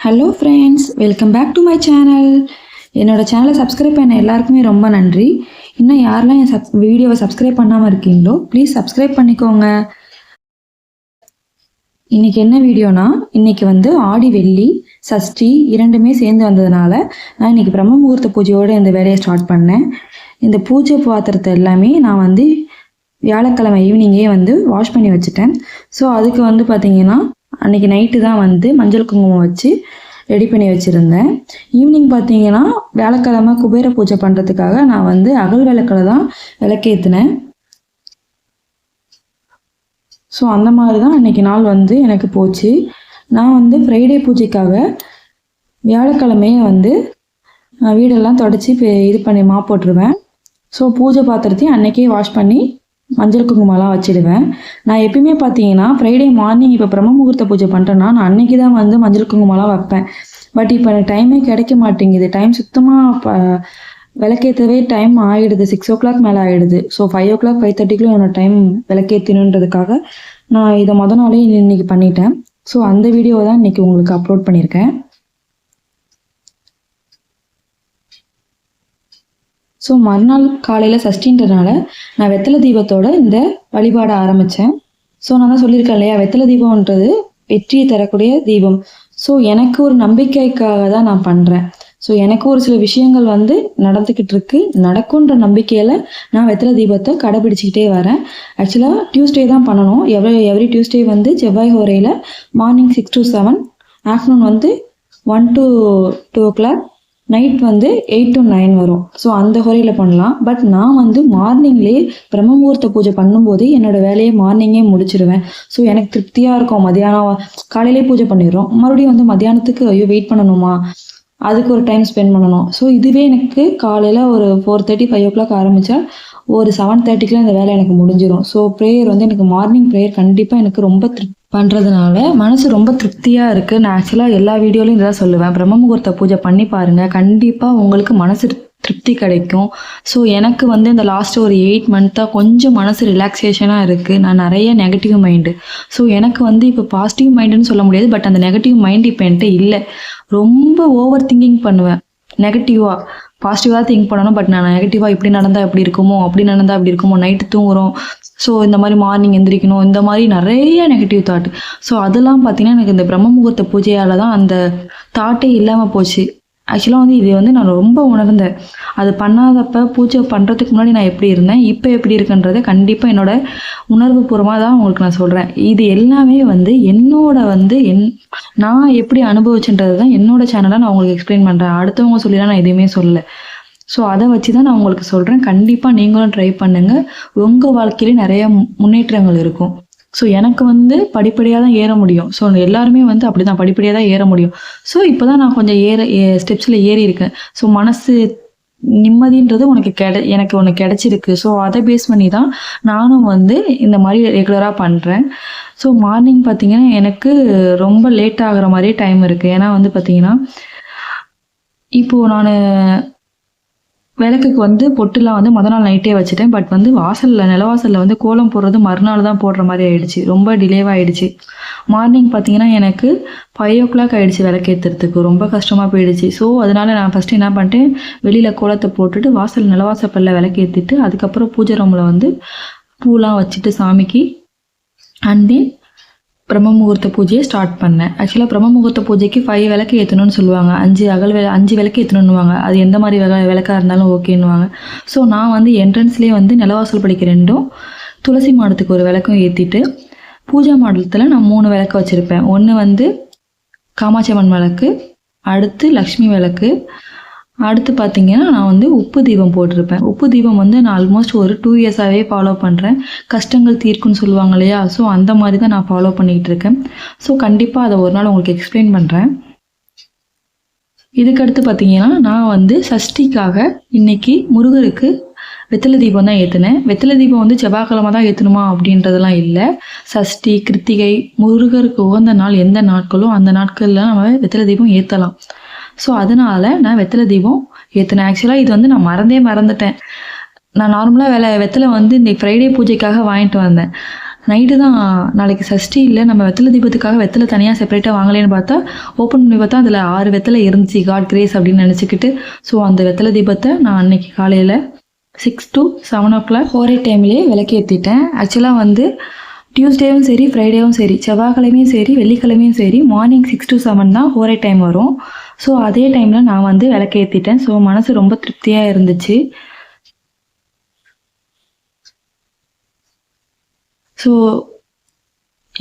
Hello friends, welcome back to my channel. என்னோடய சேனலை subscribe பண்ண எல்லாருக்குமே ரொம்ப நன்றி. இன்னும் யாரெல்லாம் என் வீடியோவை சப்ஸ்கிரைப் பண்ணாமல் இருக்கீங்களோ ப்ளீஸ் சப்ஸ்கிரைப் பண்ணிக்கோங்க. இன்றைக்கி என்ன வீடியோனா, இன்றைக்கி ஆடி வெள்ளி சஷ்டி இரண்டுமே சேர்ந்து வந்ததுனால நான் இன்றைக்கி பிரம்ம முகூர்த்த பூஜையோடு இந்த வேலையை ஸ்டார்ட் பண்ணேன். இந்த பூஜை பாத்திரத்தை எல்லாமே நான் வியாழக்கிழமை ஈவினிங்கே வாஷ் பண்ணி வச்சுட்டேன். ஸோ அதுக்கு பார்த்திங்கன்னா அன்றைக்கி நைட்டு தான் மஞ்சள் குங்குமம் வச்சு ரெடி பண்ணி வச்சுருந்தேன். ஈவினிங் பார்த்தீங்கன்னா வியாழக்கிழமை குபேர பூஜை பண்ணுறதுக்காக நான் அகல் விளக்கில் தான் விளக்கேற்றினேன். ஸோ அந்த மாதிரி தான் அன்றைக்கி நாள் எனக்கு போச்சு. நான் ஃப்ரைடே பூஜைக்காக வியாழக்கிழமையே வீடெல்லாம் தொடச்சி இது பண்ணி போட்டுருவேன். ஸோ பூஜை பாத்திரத்தையும் அன்றைக்கே வாஷ் பண்ணி மஞ்சள் குங்குமம்லாம் வச்சுடுவேன். நான் எப்பயுமே பார்த்தீங்கன்னா ஃப்ரைடே மார்னிங் இப்போ பிரம்ம முகூர்த்த பூஜை பண்ணுறேன்னா நான் அன்றைக்கி தான் மஞ்சள் குங்குமம்லாம் வைப்பேன். பட் இப்போ எனக்கு டைமே கிடைக்க மாட்டேங்குது. டைம் சுத்தமாக விளக்கேற்றவே டைம் ஆகிடுது. 6 o'clock மேலே ஆகிடுது. ஸோ 5 o'clock 5:30 என்னோட டைம் விளக்கேற்றணுன்றதுக்காக நான் இதை நாளே இன்றைக்கி பண்ணிட்டேன். ஸோ அந்த வீடியோவை தான் இன்றைக்கி உங்களுக்கு அப்லோட் பண்ணியிருக்கேன். ஸோ மறுநாள் காலையில் சஷ்டின்றதுனால நான் வெத்தலை தீபத்தோட இந்த வழிபாடை ஆரம்பித்தேன். ஸோ நான் தான் சொல்லியிருக்கேன் இல்லையா, வெத்தலை தீபம்ன்றது வெற்றியை தரக்கூடிய தீபம். ஸோ எனக்கு ஒரு நம்பிக்கைக்காக தான் நான் பண்ணுறேன். ஸோ எனக்கு ஒரு சில விஷயங்கள் நடந்துக்கிட்டு இருக்கு, நடக்குன்ற நம்பிக்கையில் நான் வெத்தலை தீபத்தை கடைபிடிச்சிக்கிட்டே வரேன். ஆக்சுவலாக டியூஸ்டே தான் பண்ணணும். எவ்ரி டியூஸ்டே செவ்வாய் ஹோரையில் morning 6 to 7, afternoon 1 to 2 o'clock, night 8 to 9 வரும். ஸோ அந்த ஹோரையில் பண்ணலாம். பட் நான் மார்னிங்லேயே பிரம்ம முகூர்த்த பூஜை பண்ணும்போதே என்னோடய வேலையை மார்னிங்கே முடிச்சிடுவேன். ஸோ எனக்கு திருப்தியாக இருக்கும். மதியானம் காலையிலே பூஜை பண்ணிடுறோம், மறுபடியும் மதியானத்துக்கு ஐயோ வெயிட் பண்ணணுமா, அதுக்கு ஒரு டைம் ஸ்பெண்ட் பண்ணணும். ஸோ இதுவே எனக்கு காலையில் ஒரு 4:30 5 o'clock ஆரம்பித்தா ஒரு 7:30 இந்த வேலை எனக்கு முடிஞ்சிடும். ஸோ ப்ரேயர் எனக்கு மார்னிங் ப்ரேயர் கண்டிப்பாக எனக்கு ரொம்ப பண்ணுறதுனால மனசு ரொம்ப திருப்தியாக இருக்குது. நான் ஆக்சுவலாக எல்லா வீடியோலையும் இதான் சொல்லுவேன், பிரம்ம முகூர்த்த பூஜை பண்ணி பாருங்கள், கண்டிப்பாக உங்களுக்கு மனசு திருப்தி கிடைக்கும். ஸோ எனக்கு இந்த லாஸ்ட் ஒரு 8 months கொஞ்சம் மனசு ரிலாக்ஸேஷனாக இருக்குது. நான் நிறைய நெகட்டிவ் மைண்டு, ஸோ எனக்கு இப்போ பாசிட்டிவ் மைண்டுன்னு சொல்ல முடியாது. பட் அந்த நெகட்டிவ் மைண்ட் இப்போ என்கிட்ட இல்லை. ரொம்ப ஓவர் திங்கிங் பண்ணுவேன். நெகட்டிவாக பாசிட்டிவாக திங்க் பண்ணணும், பட் நான் நெகட்டிவாக இப்படி நடந்தால் எப்படி இருக்குமோ, அப்படி நடந்தால் அப்படி இருக்குமோ, நைட்டு தூங்குறோம், ஸோ இந்த மாதிரி மார்னிங் எந்திரிக்கணும், இந்த மாதிரி நிறைய நெகட்டிவ் தாட். ஸோ அதெல்லாம் பார்த்தீங்கன்னா எனக்கு இந்த பிரம்ம முகூர்த்த பூஜையால் தான் அந்த தாட்டே இல்லாமல் போச்சு. ஆக்சுவலாக இது நான் ரொம்ப உணர்ந்தேன். அது பண்ணாதப்ப பூஜை பண்ணுறதுக்கு முன்னாடி நான் எப்படி இருந்தேன், இப்போ எப்படி இருக்குன்றதை கண்டிப்பாக என்னோட உணர்வு பூர்வமாக தான் உங்களுக்கு நான் சொல்கிறேன். இது எல்லாமே என்னோட நான் எப்படி அனுபவிச்சுன்றது தான் என்னோட சேனலை நான் உங்களுக்கு எக்ஸ்பிளைன் பண்ணுறேன். அடுத்தவங்க சொல்லிலாம் நான் எதுவுமே சொல்லலை. ஸோ அதை வச்சு தான் நான் உங்களுக்கு சொல்கிறேன். கண்டிப்பாக நீங்களும் ட்ரை பண்ணுங்கள். உங்கள் வாழ்க்கையிலே நிறைய முன்னேற்றங்கள் இருக்கும். ஸோ எனக்கு படிப்படியாக தான் ஏற முடியும். ஸோ எல்லாருமே அப்படி தான் படிப்படியாக தான் ஏற முடியும். ஸோ இப்போ தான் நான் கொஞ்சம் ஸ்டெப்ஸில் ஏறி இருக்கேன். ஸோ மனசு நிம்மதின்றது எனக்கு ஒன்று கிடச்சிருக்கு. ஸோ அதை பேஸ் பண்ணி தான் நானும் இந்த மாதிரி ரெகுலராக பண்ணுறேன். ஸோ மார்னிங் பார்த்திங்கன்னா எனக்கு ரொம்ப லேட் ஆகிற மாதிரியே டைம் இருக்குது. ஏன்னா பார்த்திங்கன்னா இப்போது நான் விளக்குக்கு பொட்டுலாம் மொதல் நாள் நைட்டே வச்சுட்டேன். பட் வாசலில் நிலவாசலில் கோலம் போடுறது மறுநாள் தான் போடுற மாதிரி ஆகிடுச்சு. ரொம்ப டிலேவாக ஆகிடுச்சு. மார்னிங் பார்த்திங்கன்னா எனக்கு 5 o'clock ஆகிடுச்சு விளக்கேற்றுறதுக்கு. ரொம்ப கஷ்டமாக போயிடுச்சு. ஸோ அதனால் நான் ஃபஸ்ட்டு என்ன பண்ணிட்டேன், வெளியில் கோலத்தை போட்டுட்டு நிலவாசப்பல்ல விளக்கேற்றிட்டு அதுக்கப்புறம் பூஜை ரூமில் பூலாம் வச்சுட்டு சாமிக்கு அண்ட் தென் பிரம்ம முகூர்த்த பூஜையை ஸ்டார்ட் பண்ணேன். ஆக்சுவலாக பிரம்ம முகூர்த்த பூஜைக்கு 5 விளக்கு ஏற்றணும்னு சொல்லுவாங்க, 5 விளக்கு ஏற்றணுன்னுவாங்க. அது எந்த மாதிரி விளக்காக இருந்தாலும் ஓகேன்னுவாங்க. ஸோ நான் என்ட்ரன்ஸ்லேயே நிலவாசல் படிக்க 2, துளசி மாடத்துக்கு ஒரு விளக்கும் ஏற்றிட்டு பூஜா மாடத்தில் நான் 3 விளக்கு வச்சுருப்பேன். ஒன்று காமாட்சி அம்மன் விளக்கு, அடுத்து லக்ஷ்மி விளக்கு, அடுத்து பார்த்திங்கன்னா நான் உப்பு தீபம் போட்டிருப்பேன். உப்பு தீபம் நான் ஆல்மோஸ்ட் ஒரு 2 yearsஆகவே ஃபாலோ பண்ணுறேன். கஷ்டங்கள் தீர்க்குன்னு சொல்லுவாங்க இல்லையா, ஸோ அந்த மாதிரி தான் நான் ஃபாலோ பண்ணிக்கிட்டு இருக்கேன். ஸோ கண்டிப்பாக அதை ஒரு நாள் உங்களுக்கு எக்ஸ்பிளைன் பண்ணுறேன். இதுக்கடுத்து பார்த்திங்கன்னா நான் சஷ்டிக்காக இன்றைக்கி முருகருக்கு வெத்தலை தீபம் தான் ஏற்றினேன். வெத்தலை தீபம் செவ்வாய்க்கிழமை தான் ஏற்றணுமா அப்படின்றதெல்லாம் இல்லை. சஷ்டி, கிருத்திகை, முருகருக்கு உகந்த நாள் எந்த நாட்களோ அந்த நாட்களில் நம்ம வெத்தலை தீபம் ஏற்றலாம். ஸோ அதனால் நான் வெத்தலை தீபம் ஏற்றினேன். ஆக்சுவலாக இது நான் மறந்துட்டேன். நான் நார்மலாக வெத்தலை இந்த ஃப்ரைடே பூஜைக்காக வாங்கிட்டு வந்தேன். நைட்டு தான் நாளைக்கு சஷ்டி இல்லை, நம்ம வெத்தலை தீபத்துக்காக வெத்தலை தனியாக செப்பரேட்டாக வாங்கலேன்னு பார்த்தா ஓப்பன் பண்ணி பார்த்தா அதில் 6 வெத்தலை இருந்துச்சு. காட் கிரேஸ் அப்படின்னு நினச்சிக்கிட்டு ஸோ அந்த வெத்தலை தீபத்தை நான் அன்னைக்கு காலையில் 6 to 7 o'clock ஹோரை டைம்லேயே விளக்கேற்றிட்டேன். ஆக்சுவலாக வந்து டியூஸ்டேவும் சரி, ஃப்ரைடேவும் சரி, செவ்வாய்க்கிழமையும் சரி, வெள்ளிக்கிழமையும் சரி மார்னிங் 6 to 7 தான் ஹோரை டைம் வரும். ஸோ அதே டைமில் நான் வந்து விளக்கேற்றிட்டேன். ஸோ மனசு ரொம்ப திருப்தியாக இருந்துச்சு. ஸோ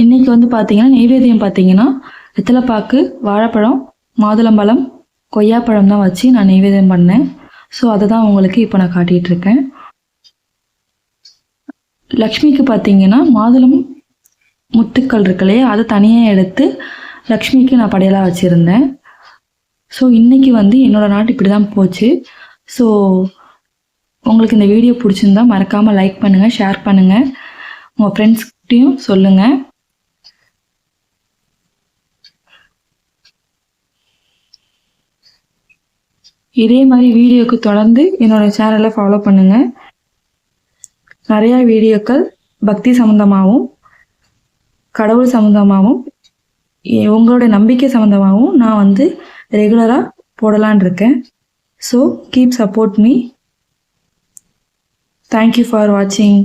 இன்றைக்கி வந்து பார்த்திங்கன்னா நெய்வேத்தியம் பார்த்திங்கன்னா வெத்தலைப்பாக்கு, வாழைப்பழம், மாதுளம்பழம், கொய்யாப்பழம் தான் வச்சு நான் நெய்வேத்தியம் பண்ணேன். ஸோ அதை தான் உங்களுக்கு இப்போ நான் காட்டிகிட்ருக்கேன். லக்ஷ்மிக்கு பார்த்திங்கன்னா மாதுளம் முத்துக்கள் இருக்கு இல்லையா, அதை தனியாக எடுத்து லக்ஷ்மிக்கு நான் படையலாக வச்சுருந்தேன். ஸோ இன்றைக்கி வந்து என்னோடய நாள் இப்படி தான் போச்சு. ஸோ உங்களுக்கு இந்த வீடியோ பிடிச்சிருந்தா மறக்காமல் லைக் பண்ணுங்கள், ஷேர் பண்ணுங்கள், உங்கள் ஃப்ரெண்ட்ஸ்கிட்டையும் சொல்லுங்கள். இதே மாதிரி வீடியோக்கு தொடர்ந்து என்னோடய சேனலை ஃபாலோ பண்ணுங்கள். நிறையா வீடியோக்கள் பக்தி சம்மந்தமாகவும், கடவுள் சம்மந்தமாகவும், உங்களோட நம்பிக்கை சம்மந்தமாகவும் நான் வந்து ரெகுலராக போடலான் இருக்கேன். So keep support me. Thank you for வாட்சிங்.